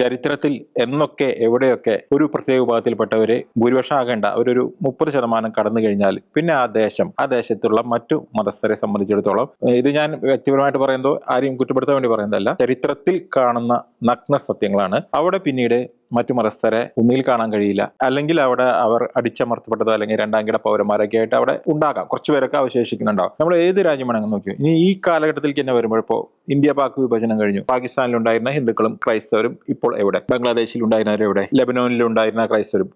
ചരിത്രത്തിൽ എന്നൊക്കെ എവിടെയൊക്കെ ഒരു പ്രത്യേക വിഭാഗത്തിൽപ്പെട്ടവര് ഭൂരിപക്ഷം ആകേണ്ട ഒരു 30% കടന്നു കഴിഞ്ഞാൽ പിന്നെ ആ ദേശത്തുള്ള മറ്റു മതസ്ഥരെ സംബന്ധിച്ചിടത്തോളം, ഇത് ഞാൻ വ്യക്തിപരമായിട്ട് പറയുന്നത് ആരെയും കുറ്റപ്പെടുത്താൻ വേണ്ടി പറയുന്നതല്ല, ചരിത്രത്തിൽ കാണുന്ന നഗ്ന സത്യങ്ങളാണ്. അവിടെ പിന്നീട് മറ്റു മതസ്ഥരെ ഒന്നിൽ കാണാൻ കഴിയില്ല, അല്ലെങ്കിൽ അവിടെ അവർ അടിച്ചമർത്തപ്പെട്ടതോ അല്ലെങ്കിൽ രണ്ടാം കിട പൗരന്മാരൊക്കെ ആയിട്ട് അവിടെ ഉണ്ടാകാം. കുറച്ചുപേരൊക്കെ അവശേഷിക്കുന്നുണ്ടാവും. നമ്മൾ ഏത് രാജ്യം വേണമെങ്കിൽ നോക്കിയോ. ഇനി ഈ കാലഘട്ടത്തിലേക്ക് തന്നെ വരുമ്പോഴപ്പോ ഇന്ത്യ പാക് വിഭജനം കഴിഞ്ഞു. പാകിസ്ഥാനിലുണ്ടായിരുന്ന ഹിന്ദുക്കളും ക്രൈസ്തവരും ഇപ്പോൾ എവിടെ? ബംഗ്ലാദേശിൽ ഉണ്ടായിരുന്നവർ എവിടെ? ലെബനോനിൽ ഉണ്ടായിരുന്ന ക്രൈസ്തവരും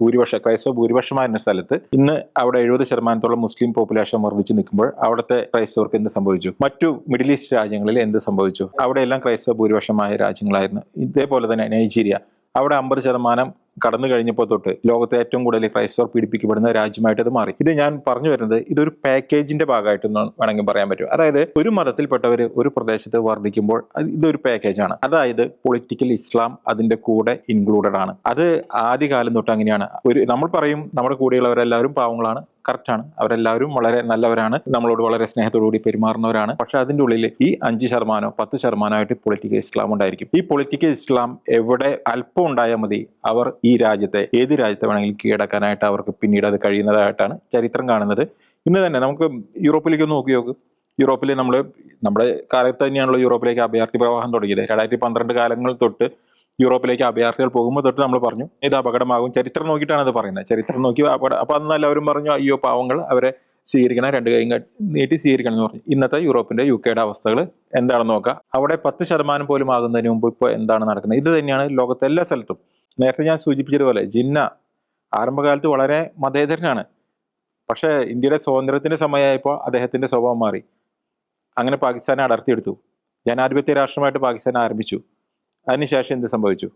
ക്രൈസ്തവ ഭൂരിപക്ഷമായിരുന്ന സ്ഥലത്ത് ഇന്ന് അവിടെ 70% മുസ്ലിം പോപ്പുലേഷൻ വർദ്ധിച്ചു നിൽക്കുമ്പോൾ അവിടുത്തെ ക്രൈസ്തവർക്ക് എന്ത് സംഭവിച്ചു? മറ്റു മിഡിൽ ഈസ്റ്റ് രാജ്യങ്ങളിൽ എന്ത് സംഭവിച്ചു? അവിടെയെല്ലാം ക്രൈസ്തവ ഭൂരിപക്ഷമായ രാജ്യങ്ങളായിരുന്നു. ഇതേപോലെ തന്നെ നൈജീരിയ, അവിടെ 50% കടന്നു കഴിഞ്ഞപ്പോൾ തൊട്ട് ലോകത്തെ ഏറ്റവും കൂടുതൽ ക്രൈസ്തവർ പീഡിപ്പിക്കപ്പെടുന്ന രാജ്യമായിട്ട് അത് മാറി. ഇത് ഞാൻ പറഞ്ഞു വരുന്നത് ഇതൊരു പാക്കേജിന്റെ ഭാഗമായിട്ടൊന്ന് വേണമെങ്കിൽ പറയാൻ പറ്റും. അതായത് ഒരു മതത്തിൽപ്പെട്ടവർ ഒരു പ്രദേശത്ത് വർദ്ധിക്കുമ്പോൾ ഇതൊരു പാക്കേജാണ്. അതായത് പൊളിറ്റിക്കൽ ഇസ്ലാം അതിന്റെ കൂടെ ഇൻക്ലൂഡഡ് ആണ്. അത് ആദ്യകാലം തൊട്ട് അങ്ങനെയാണ്. നമ്മൾ പറയും നമ്മുടെ കൂടെയുള്ളവരെല്ലാവരും പാവങ്ങളാണ്. കറക്റ്റാണ്, അവരെല്ലാവരും വളരെ നല്ലവരാണ്, നമ്മളോട് വളരെ സ്നേഹത്തോടുകൂടി പെരുമാറുന്നവരാണ്. പക്ഷെ അതിൻ്റെ ഉള്ളിൽ ഈ 5% 10% പൊളിറ്റിക്കൽ ഇസ്ലാം ഉണ്ടായിരിക്കും. ഈ പൊളിറ്റിക്കൽ ഇസ്ലാം എവിടെ അല്പം ഉണ്ടായാൽ മതി, അവർ ഈ രാജ്യത്തെ ഏത് രാജ്യത്തെ വേണമെങ്കിലും കീഴടക്കാനായിട്ട് അവർക്ക് പിന്നീട് അത് കഴിയുന്നതായിട്ടാണ് ചരിത്രം കാണുന്നത്. ഇന്ന് തന്നെ നമുക്ക് യൂറോപ്പിലേക്ക് ഒന്ന് നോക്കി നോക്ക്. യൂറോപ്പിൽ നമ്മുടെ കാലത്ത് തന്നെയാണല്ലോ യൂറോപ്പിലേക്ക് അഭയാർത്ഥി പ്രവാഹം തുടങ്ങിയത്. 2012 കാലങ്ങൾ തൊട്ട് യൂറോപ്പിലേക്ക് അഭയാർത്ഥികൾ പോകുമ്പോൾ തൊട്ട് നമ്മൾ പറഞ്ഞു ഇത് അപകടമാകും. ചരിത്രം നോക്കിയിട്ടാണ് അത് പറയുന്നത്. ചരിത്രം നോക്കി അപ്പൊ അന്ന് എല്ലാവരും പറഞ്ഞു അയ്യോ പാവങ്ങൾ, അവരെ സ്വീകരിക്കണം, 2 കൈയും നീട്ടി സ്വീകരിക്കണം എന്ന് പറഞ്ഞു. ഇന്നത്തെ യൂറോപ്പിന്റെ UK അവസ്ഥകൾ എന്താണെന്ന് നോക്കാം. അവിടെ 10% പോലും ആകുന്നതിന് മുമ്പ് ഇപ്പോൾ എന്താണ് നടക്കുന്നത്? ഇത് തന്നെയാണ് ലോകത്തെ എല്ലാ സ്ഥലത്തും. നേരത്തെ ഞാൻ സൂചിപ്പിച്ചതുപോലെ ജിന്ന ആരംഭകാലത്ത് വളരെ മതേതരനാണ്. പക്ഷെ ഇന്ത്യയുടെ സ്വാതന്ത്ര്യത്തിന്റെ സമയമായപ്പോൾ അദ്ദേഹത്തിന്റെ സ്വഭാവം മാറി. അങ്ങനെ പാകിസ്ഥാനെ അടർത്തിയെടുത്തു. ജനാധിപത്യ രാഷ്ട്രമായിട്ട് പാകിസ്ഥാൻ ആരംഭിച്ചു. അതിനുശേഷം എന്ത് സംഭവിച്ചു?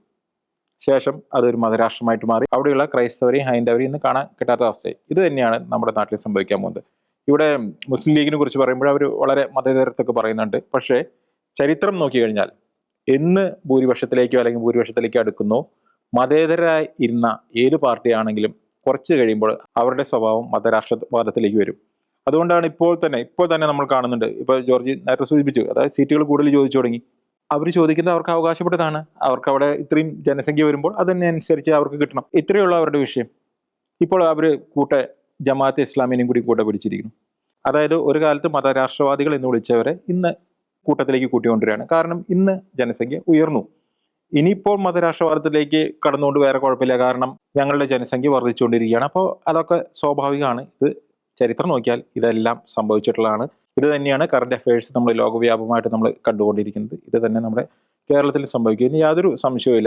ശേഷം അതൊരു മതരാഷ്ട്രമായിട്ട് മാറി. അവിടെയുള്ള ക്രൈസ്തവരെയും ഹൈന്ദവരെയും ഇന്ന് കാണാൻ കിട്ടാത്ത അവസ്ഥയായി. ഇത് തന്നെയാണ് നമ്മുടെ നാട്ടിൽ സംഭവിക്കാൻ പോകുന്നത്. ഇവിടെ മുസ്ലിം ലീഗിനെ കുറിച്ച് പറയുമ്പോൾ അവർ വളരെ മതേതരത്തൊക്കെ പറയുന്നുണ്ട്. പക്ഷേ ചരിത്രം നോക്കി കഴിഞ്ഞാൽ എന്ന് ഭൂരിപക്ഷത്തിലേക്കോ അല്ലെങ്കിൽ ഭൂരിപക്ഷത്തിലേക്കോ അടുക്കുന്നോ, മതേതരായി ഇരുന്ന ഏത് പാർട്ടിയാണെങ്കിലും കുറച്ച് കഴിയുമ്പോൾ അവരുടെ സ്വഭാവം മതരാഷ്ട്രവാദത്തിലേക്ക് വരും. അതുകൊണ്ടാണ് ഇപ്പോൾ തന്നെ നമ്മൾ കാണുന്നുണ്ട്. ഇപ്പൊ ജോർജ് നേരത്തെ സൂചിപ്പിച്ചു, അതായത് സീറ്റുകൾ കൂടുതൽ ചോദിച്ചു തുടങ്ങി. അവർ ചോദിക്കുന്നത് അവർക്ക് അവകാശപ്പെട്ടതാണ്. അവർക്ക് അവിടെ ഇത്രയും ജനസംഖ്യ വരുമ്പോൾ അതിനനുസരിച്ച് അവർക്ക് കിട്ടണം. ഇത്രയുള്ള അവരുടെ വിഷയം. ഇപ്പോൾ അവർ ജമാഅത്തെ ഇസ്ലാമിനെയും കൂടി കൂടെ പിടിച്ചിരിക്കുന്നു. അതായത് ഒരു കാലത്ത് മതരാഷ്ട്രവാദികൾ എന്ന് വിളിച്ചവരെ ഇന്ന് കൂട്ടത്തിലേക്ക് കൂട്ടിക്കൊണ്ടുവരികയാണ്. കാരണം ഇന്ന് ജനസംഖ്യ ഉയർന്നു. ഇനിയിപ്പോൾ മതരാഷ്ട്രവാദത്തിലേക്ക് കടന്നുകൊണ്ട് വേറെ കുഴപ്പമില്ല, കാരണം ഞങ്ങളുടെ ജനസംഖ്യ വർദ്ധിച്ചുകൊണ്ടിരിക്കുകയാണ്. അപ്പോൾ അതൊക്കെ സ്വാഭാവികമാണ്. ഇത് ചരിത്രം നോക്കിയാൽ ഇതെല്ലാം സംഭവിച്ചിട്ടുള്ളതാണ്. ഇത് തന്നെയാണ് കറന്റ് അഫയേഴ്സ് നമ്മൾ ലോകവ്യാപകമായിട്ട് നമ്മൾ കണ്ടുകൊണ്ടിരിക്കുന്നത്. ഇത് തന്നെ നമ്മുടെ കേരളത്തിൽ സംഭവിക്കും. ഇനി യാതൊരു സംശയവുമില്ല.